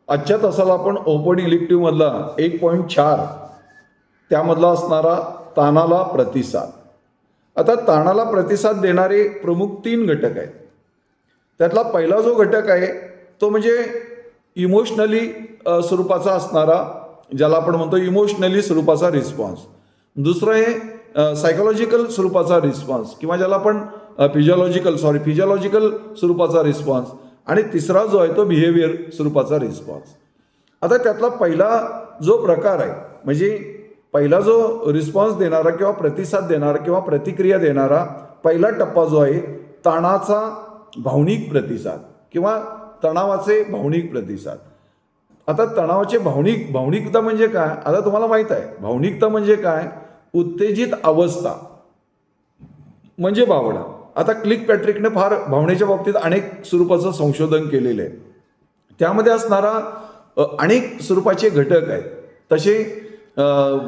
आजच्या तासाला आपण ओपन इलेक्टिव्हमधला 1.4 त्यामधला असणारा ताणाला प्रतिसाद. आता ताणाला प्रतिसाद देणारे प्रमुख 3 घटक आहेत. त्यातला पहिला जो घटक आहे तो म्हणजे इमोशनली स्वरूपाचा असणारा, ज्याला आपण म्हणतो इमोशनली स्वरूपाचा रिस्पॉन्स. दुसरं आहे सायकोलॉजिकल स्वरूपाचा रिस्पॉन्स किंवा ज्याला आपण फिजिओलॉजिकल स्वरूपाचा रिस्पॉन्स. आणि तिसरा जो आहे तो बिहेवियर स्वरूपाचा रिस्पॉन्स. आता त्यातला पहिला जो प्रकार आहे म्हणजे पहिला जो रिस्पॉन्स देणारा किंवा प्रतिसाद देणारा किंवा प्रतिक्रिया देणारा पहिला टप्पा जो आहे ताणाचा भावनिक प्रतिसाद किंवा तणावाचे भावनिक प्रतिसाद. आता तणावाचे भावनिकता म्हणजे काय, आता तुम्हाला माहीत आहे भावनिकता म्हणजे काय, उत्तेजित अवस्था म्हणजे भावना. आता क्लिकपॅट्रिकने फार भावनेच्या बाबतीत अनेक स्वरूपाचं संशोधन केलेलं आहे. त्यामध्ये असणारा अनेक स्वरूपाचे घटक आहेत. तसे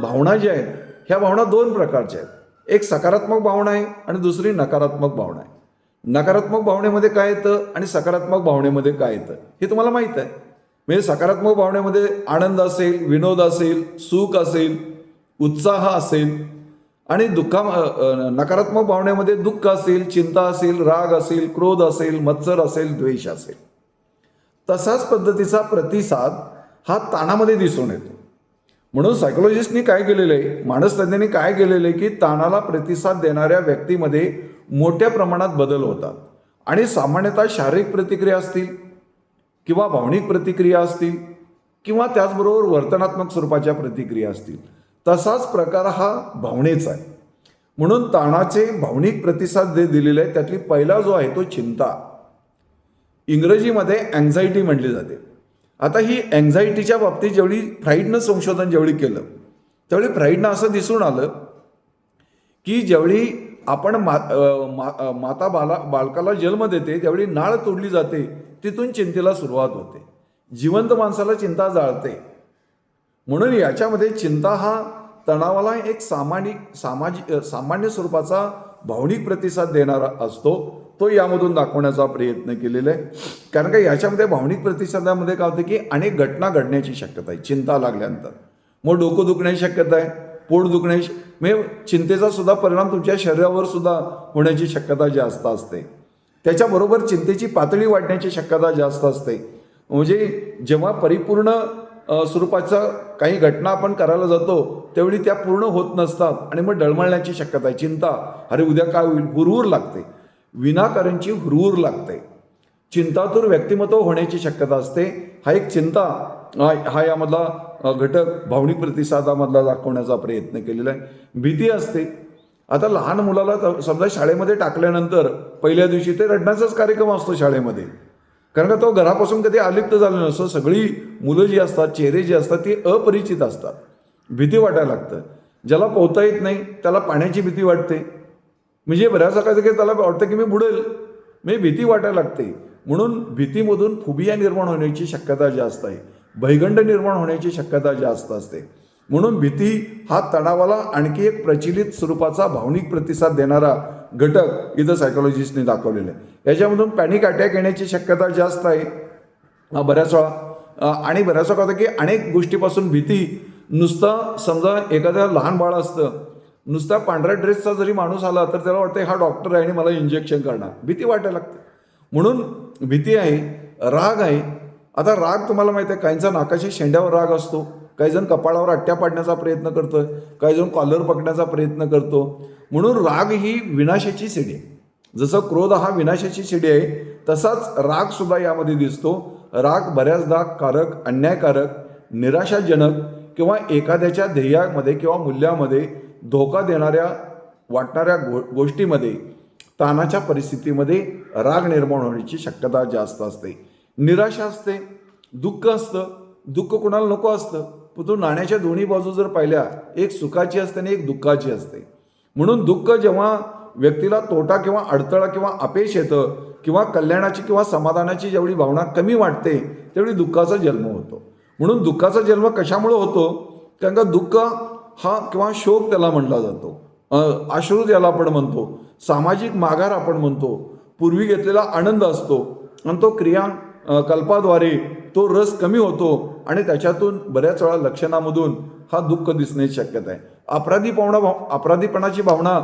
भावना ज्या आहेत ह्या भावना 2 प्रकारच्या आहेत. एक सकारात्मक भावना आहे आणि दुसरी नकारात्मक भावना आहे. नकारात्मक भावनेमध्ये काय येतं आणि सकारात्मक भावनेमध्ये काय येतं हे तुम्हाला माहीत आहे. म्हणजे सकारात्मक भावनेमध्ये आनंद असेल, विनोद असेल, सुख असेल, उत्साह असेल आणि नकारात्मक भावनेमध्ये दुःख असेल, चिंता असेल, राग असेल, क्रोध असेल, मत्सर असेल, द्वेष असेल. तसाच पद्धतीचा प्रतिसाद हा ताणामध्ये दिसून येतो. म्हणून सायकोलॉजिस्टनी काय केलेलं आहे, मानसतज्ञांनी काय केलेलं आहे की ताणाला प्रतिसाद देणाऱ्या व्यक्तीमध्ये मोठ्या प्रमाणात बदल होतात आणि सामान्यतः शारीरिक प्रतिक्रिया असतील किंवा भावनिक प्रतिक्रिया असतील किंवा त्याचबरोबर वर्तनात्मक स्वरूपाच्या प्रतिक्रिया असतील. तसाच प्रकार हा भावनेचा आहे. म्हणून ताणाचे भावनिक प्रतिसाद जे दिलेले आहे त्यातली पहिला जो आहे तो चिंता, इंग्रजीमध्ये अँझायटी म्हटली जाते. आता ही अँझायटीच्या बाबतीत जेवढी फ्राईडनं संशोधन जेवढी केलं त्यावेळी फ्राईडनं असं दिसून आलं की जेवढी आपण माता बालकाला जन्म देते त्यावेळी नाळ तोडली जाते, तिथून चिंतेला सुरुवात होते. जिवंत माणसाला चिंता जाळते. म्हणून याच्यामध्ये चिंता हा तणावाला एक सामान्य स्वरूपाचा भावनिक प्रतिसाद देणारा असतो. तो यामधून दाखवण्याचा प्रयत्न केलेला आहे. कारण का याच्यामध्ये भावनिक प्रतिसादामध्ये काय होतं की अनेक घटना घडण्याची शक्यता आहे चिंता लागल्यानंतर. मग डोकं दुखण्याची शक्यता आहे, पोट दुखण्याची, म्हणजे चिंतेचा सुद्धा परिणाम तुमच्या शरीरावर सुद्धा होण्याची शक्यता जास्त असते. त्याच्याबरोबर चिंतेची पातळी वाढण्याची शक्यता जास्त असते. म्हणजे जेव्हा परिपूर्ण स्वरूपाचा काही घटना आपण करायला जातो त्यावेळी त्या पूर्ण होत नसतात आणि मग डळमळण्याची शक्यता आहे. चिंता, अरे उद्या काय होईल, हुरहुर लागते, विनाकारणची हुरहुर लागते. चिंतातूर व्यक्तिमत्व होण्याची शक्यता असते. हा एक चिंता हा यामधला घटक भावनिक प्रतिसादामधला दाखवण्याचा प्रयत्न केलेला आहे. भीती असते. आता लहान मुलाला समजा शाळेमध्ये टाकल्यानंतर पहिल्या दिवशी ते रडण्याचाच कार्यक्रम असतो शाळेमध्ये. कारण का तो घरापासून कधी अलिप्त झाला नसतो. सगळी मुलं जी असतात, चेहरे जे असतात ते अपरिचित असतात. भीती वाटायला लागतं. ज्याला पोहता येत नाही त्याला पाण्याची भीती वाटते. म्हणजे बऱ्याच वेळा त्याला वाटतं की मी बुडेल, मी भीती वाटायला लागते. म्हणून भीतीमधून फुबिया निर्माण होण्याची शक्यता जास्त आहे. भयगंड निर्माण होण्याची शक्यता जास्त असते. म्हणून भीती हा तणावाला आणखी एक प्रचलित स्वरूपाचा भावनिक प्रतिसाद देणारा घटक इथं सायकोलॉजिस्टने दाखवलेला आहे. याच्यामधून पॅनिक अटॅक येण्याची शक्यता जास्त आहे बऱ्याच वेळा. आणि बऱ्याच वेळा होतं की अनेक गोष्टीपासून भीती, नुसतं समजा एखाद्या लहान बाळ असतं, नुसता पांढऱ्या ड्रेसचा जरी माणूस आला तर त्याला वाटतं हा डॉक्टर आहे आणि मला इंजेक्शन करणार, भीती वाटायला लागते. म्हणून भीती आहे. राग आहे. आता राग तुम्हाला माहिती आहे, काहींचा नाकाच्या शेंड्यावर राग असतो, काही जण कपाळावर अट्ट्या पाडण्याचा प्रयत्न करतो, काही जण कॉलर पकडण्याचा प्रयत्न करतो. म्हणून राग ही विनाशाची शिडी आहे. जसं क्रोध हा विनाशाची शिडी आहे तसाच राग सुद्धा यामध्ये दिसतो. राग बऱ्याचदा कारक, अन्यायकारक, निराशाजनक किंवा एखाद्याच्या ध्येयामध्ये किंवा मूल्यामध्ये धोका देणाऱ्या वाटणाऱ्या गोष्टीमध्ये, ताणाच्या परिस्थितीमध्ये राग निर्माण होण्याची शक्यता जास्त असते. निराशा असते, दुःख असतं. दुःख कुणाला नको असतं, पण तो नाण्याच्या दोन्ही बाजू जर पाहिल्या, एक सुखाची असते आणि एक दुःखाची असते. म्हणून दुःख जेव्हा व्यक्तीला तोटा किंवा अडथळा किंवा अपयश येतं किंवा कल्याणाची किंवा समाधानाची जेवढी भावना कमी वाटते तेवढी दुःखाचा जन्म होतो. म्हणून दुःखाचा जन्म कशामुळे होतो, कारण का दुःख हा किंवा शोक त्याला म्हटला जातो, अश्रू त्याला आपण म्हणतो, सामाजिक माघार आपण म्हणतो, पूर्वी घेतलेला आनंद असतो आणि तो क्रिया कल्पाद्वारे तो रस कमी होतो आणि त्याच्यातून बऱ्याच वेळा लक्षणामधून हा दुःख दिसण्याची शक्यता आहे. अपराधीपणाची भावना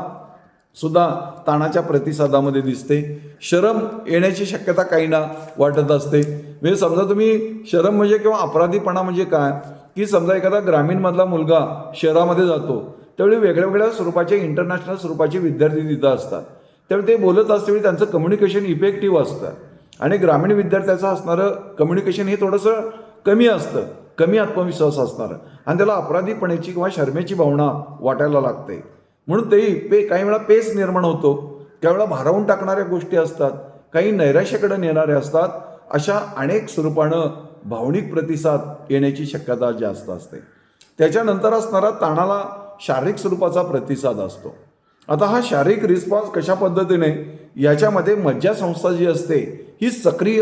सुद्धा ताणाच्या प्रतिसादामध्ये दिसते. शरम येण्याची शक्यता काहींना वाटत असते. म्हणजे समजा तुम्ही शरम म्हणजे किंवा अपराधीपणा म्हणजे काय की समजा एखादा ग्रामीणमधला मुलगा शहरामध्ये जातो त्यावेळी वेगळ्या वेगळ्या स्वरूपाचे इंटरनॅशनल स्वरूपाचे विद्यार्थी तिथं असतात. त्यावेळी ते बोलत असतेवेळी त्यांचं कम्युनिकेशन इफेक्टिव्ह असतं आणि ग्रामीण विद्यार्थ्याचं असणारं कम्युनिकेशन हे थोडंसं कमी असतं, कमी आत्मविश्वास असणारं आणि त्याला अपराधीपणाची किंवा शर्मेची भावना वाटायला लागते. म्हणून तेही काही वेळा पेच निर्माण होतो, काही वेळा भारावून टाकणाऱ्या गोष्टी असतात, काही नैराश्याकडे नेणारे असतात. अशा अनेक स्वरूपानं भावनिक प्रतिसाद येण्याची शक्यता जास्त असते. त्याच्यानंतर असणारा ताणाला शारीरिक स्वरूपाचा प्रतिसाद असतो. आता हा शारीरिक रिस्पॉन्स कशा पद्धतीने याच्यामध्ये मज्जासंस्था जी असते ही सक्रिय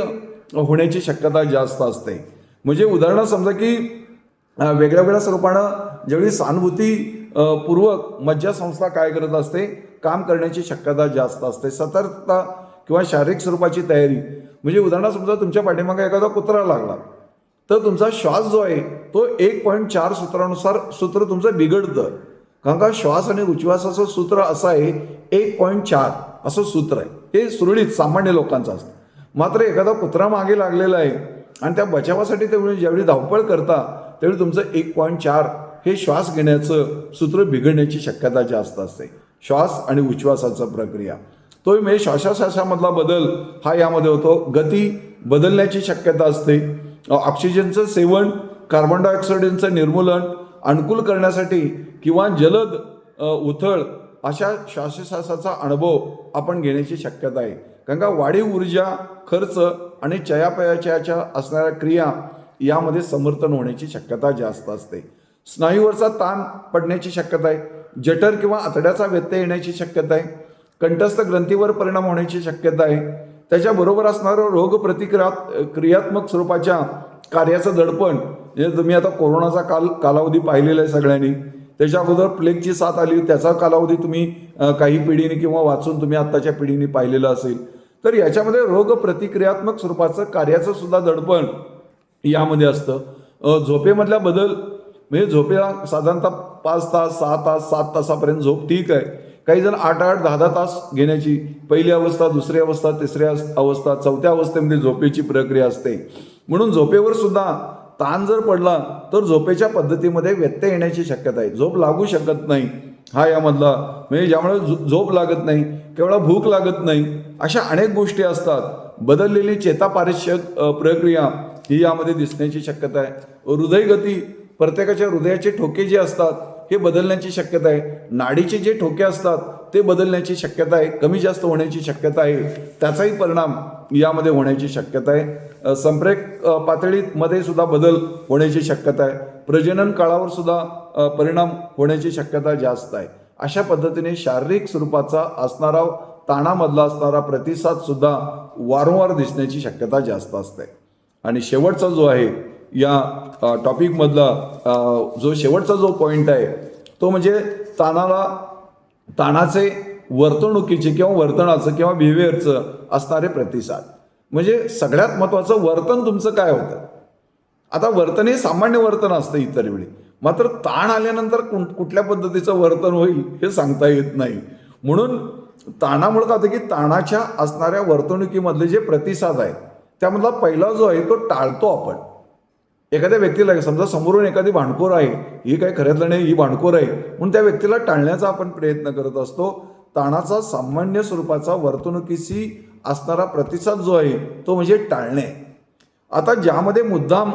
होण्याची शक्यता जास्त असते. म्हणजे उदाहरण समजा की वेगळ्या वेगळ्या स्वरूपानं ज्यावेळी सहानुभूती पूर्वक मज्जासंस्था काय करत असते, काम करण्याची शक्यता जास्त असते. सतर्कता किंवा शारीरिक स्वरूपाची तयारी म्हणजे उदाहरण समजा तुमच्या पाठीमागे एखादा कुत्रा लागला तर तुमचा श्वास जो आहे तो 1.4 सूत्रानुसार सूत्र तुमचं बिघडतं. कारण का श्वास आणि उच्छ्वासाचं सूत्र असं आहे 1.4 असं सूत्र आहे. हे सुरळीत सामान्य लोकांचं असतं. मात्र एखादा कुत्रा मागे लागलेला आहे आणि त्या बचावासाठी ते ज्यावेळी धावपळ करता त्यावेळी तुमचं 1.4 हे श्वास घेण्याचं सूत्र बिघडण्याची शक्यता जास्त असते. श्वास आणि उच्छ्वासाचा प्रक्रिया तो म्हणजे श्वासाश्वासामधला बदल हा यामध्ये होतो. गती बदलण्याची शक्यता असते. ऑक्सिजनचं सेवन, कार्बन डायऑक्साईडचं निर्मूलन अनुकूल करण्यासाठी किंवा जलद उथळ अशा श्वासोच्छ्वासाचा अनुभव आपण घेण्याची शक्यता आहे. कारण का वाढीव ऊर्जा, खर्च आणि चयापचयाच्या असणाऱ्या क्रिया यामध्ये समर्थन होण्याची शक्यता जास्त असते. स्नायूवरचा ताण पडण्याची शक्यता आहे. जठर किंवा आतड्याचा व्यत्यय येण्याची शक्यता आहे. कंठस्थ ग्रंथीवर परिणाम होण्याची शक्यता आहे. त्याच्याबरोबर असणारं क्रियात्मक स्वरूपाच्या कार्याचं दडपण म्हणजे तुम्ही आता कोरोनाचा कालावधी पाहिलेला आहे सगळ्यांनी. त्याच्या अगोदर प्लेगची साथ आली त्याचा कालावधी तुम्ही काही पिढीने किंवा वाचून तुम्ही आत्ताच्या पिढीने पाहिलेलं असेल. तर याच्यामध्ये रोगप्रतिक्रियात्मक स्वरूपाचं कार्याचं सुद्धा दडपण यामध्ये असतं. झोपेमधला बदल म्हणजे झोपेला साधारणतः 5 तास 6 तास 7 तासापर्यंत झोप ठीक आहे. काही जण 8-8 10-10 तास घेण्याची पहिली अवस्था, दुसरी अवस्था, तिसरी अवस्था, चौथ्या अवस्थेमध्ये झोपेची प्रक्रिया असते. म्हणून झोपेवर सुद्धा ताण जर पडला तर झोपेच्या पद्धतीमध्ये व्यत्यय येण्याची शक्यता आहे. झोप लागू शकत नाही हा यामधला म्हणजे ज्यामुळे झोप लागत नाही, केवळ भूक लागत नाही, अशा अनेक गोष्टी असतात. बदललेली चेतापारिषद प्रक्रिया ही यामध्ये दिसण्याची शक्यता आहे. हृदयगती प्रत्येकाच्या हृदयाचे ठोके जे असतात हे बदलण्याची शक्यता आहे. नाडीचे जे ठोके असतात ते बदलण्याची शक्यता आहे, कमी जास्त होण्याची शक्यता आहे. त्याचाही परिणाम यामध्ये होण्याची शक्यता आहे. संप्रेरक पातळीमध्ये सुद्धा बदल होण्याची शक्यता आहे. प्रजनन काळावर सुद्धा परिणाम होण्याची शक्यता जास्त आहे. अशा पद्धतीने शारीरिक स्वरूपाचा असणारा ताणामधला असणारा प्रतिसाद सुद्धा वारंवार दिसण्याची शक्यता जास्त असते. आणि शेवटचा जो आहे या टॉपिकमधला जो शेवटचा जो पॉईंट आहे तो म्हणजे ताणाचे वर्तणुकीचे किंवा वर्तनाचं किंवा बिहेवियरचं असणारे प्रतिसाद. म्हणजे सगळ्यात महत्त्वाचं वर्तन तुमचं काय होतं. आता वर्तन हे सामान्य वर्तन असतं इतर वेळी, मात्र ताण आल्यानंतर कुठल्या पद्धतीचं वर्तन होईल हे सांगता येत नाही. म्हणून ताणामुळे काय होतं की ताणाच्या असणाऱ्या वर्तणुकीमधले जे प्रतिसाद आहेत त्यामधला पहिला जो आहे तो टाळतो आपण. एखाद्या व्यक्तीला समजा समोरून एखादी भांडखोर आहे, ही काही खऱ्यातलं नाही, ही भांडखोर आहे म्हणून त्या व्यक्तीला टाळण्याचा आपण प्रयत्न करत असतो. ताणाचा सामान्य स्वरूपाचा वर्तणुकीशी असणारा प्रतिसाद जो आहे तो म्हणजे टाळणे. आता ज्यामध्ये मुद्दाम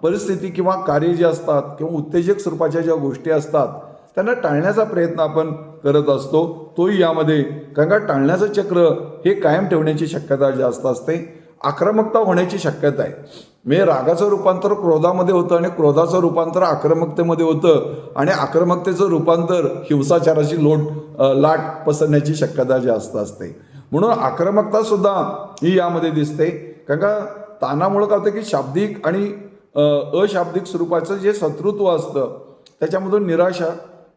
परिस्थिती किंवा कार्य जे असतात किंवा उत्तेजक स्वरूपाच्या ज्या गोष्टी असतात त्यांना टाळण्याचा प्रयत्न आपण करत असतो, तोही यामध्ये. कारण का टाळण्याचं चक्र हे कायम ठेवण्याची शक्यता जास्त असते. आक्रमकता होण्याची शक्यता आहे. म्हणजे रागाचं रूपांतर क्रोधामध्ये होतं आणि क्रोधाचं रूपांतर आक्रमकतेमध्ये होतं आणि आक्रमकतेचं रूपांतर हिंसाचाराची लाट पसरण्याची शक्यता जास्त असते. म्हणून आक्रमकता सुद्धा ही यामध्ये दिसते. कारण का ताणामुळे काय होतं की शाब्दिक आणि अशाब्दिक स्वरूपाचं जे शत्रुत्व असतं त्याच्यामधून निराशा,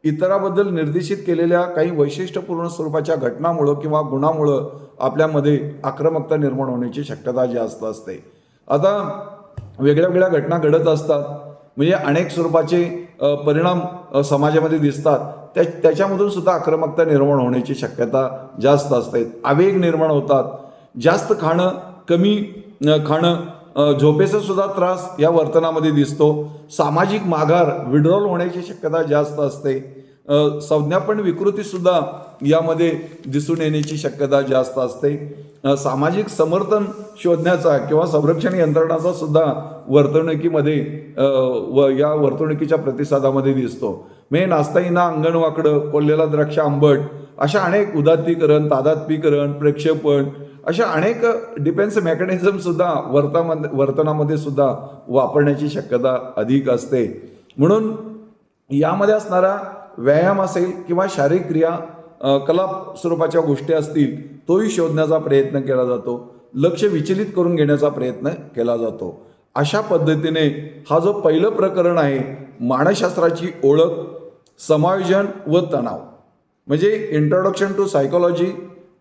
इतराबद्दल निर्देशित केलेल्या काही वैशिष्ट्यपूर्ण स्वरूपाच्या घटनामुळं किंवा गुणामुळं आपल्यामध्ये आक्रमकता निर्माण होण्याची शक्यता जास्त असते. आता वेगळ्या वेगळ्या घटना घडत असतात, म्हणजे अनेक स्वरूपाचे परिणाम समाजामध्ये दिसतात. त्याच्यामधून सुद्धा आक्रमकता निर्माण होण्याची शक्यता जास्त असते. आवेग निर्माण होतात. जास्त खाणं, कमी खाणं, झोपेचा सुद्धा त्रास या वर्तनामध्ये दिसतो. सामाजिक माघार, विड्रॉल होण्याची शक्यता जास्त असते. संज्ञापन विकृती सुद्धा यामध्ये दिसून येण्याची शक्यता जास्त असते. सामाजिक समर्थन शोधण्याचा किंवा संरक्षण यंत्रणाचा सुद्धा वर्तणुकीमध्ये या वर्तणुकीच्या प्रतिसादामध्ये दिसतो. म्हणजे नाचता येईना अंगण वाकडं, कोल्हेला द्राक्ष आंबट, अशा अनेक उदात्तीकरण, तादात्म्यीकरण, प्रक्षेपण, अशा अनेक डिफेन्स मेकॅनिझम सुद्धा वर्तनामध्ये सुद्धा वापरण्याची शक्यता अधिक असते. म्हणून यामध्ये असणारा व्यायाम असेल किंवा शारीरिक क्रिया, कला स्वरूपाच्या गोष्टी असतील, तोही शोधण्याचा प्रयत्न केला जातो. लक्ष विचलित करून घेण्याचा प्रयत्न केला जातो. अशा पद्धतीने हा जो पहिलं प्रकरण आहे, मानसशास्त्राची ओळख, समायोजन व तणाव, म्हणजे introduction to psychology,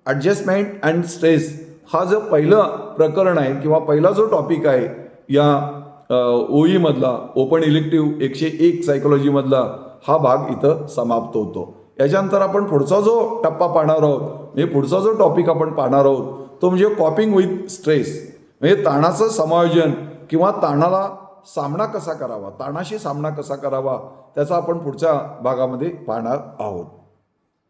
adjustment and stress, हा जो पहिलं प्रकरण आहे किंवा पहिला जो टॉपिक आहे या ओईमधला, ओपन इलेक्टिव्ह 101 सायकोलॉजीमधला, हा भाग इथं समाप्त होतो. याच्यानंतर आपण पुढचा जो टप्पा पाहणार आहोत, म्हणजे पुढचा जो टॉपिक आपण पाहणार आहोत, तो म्हणजे कॉपिंग विथ स्ट्रेस, म्हणजे ताणाचं समायोजन किंवा ताणाला सामना कसा करावा, ताणाशी सामना कसा करावा, त्याचा आपण पुढच्या भागामध्ये पाहणार आहोत.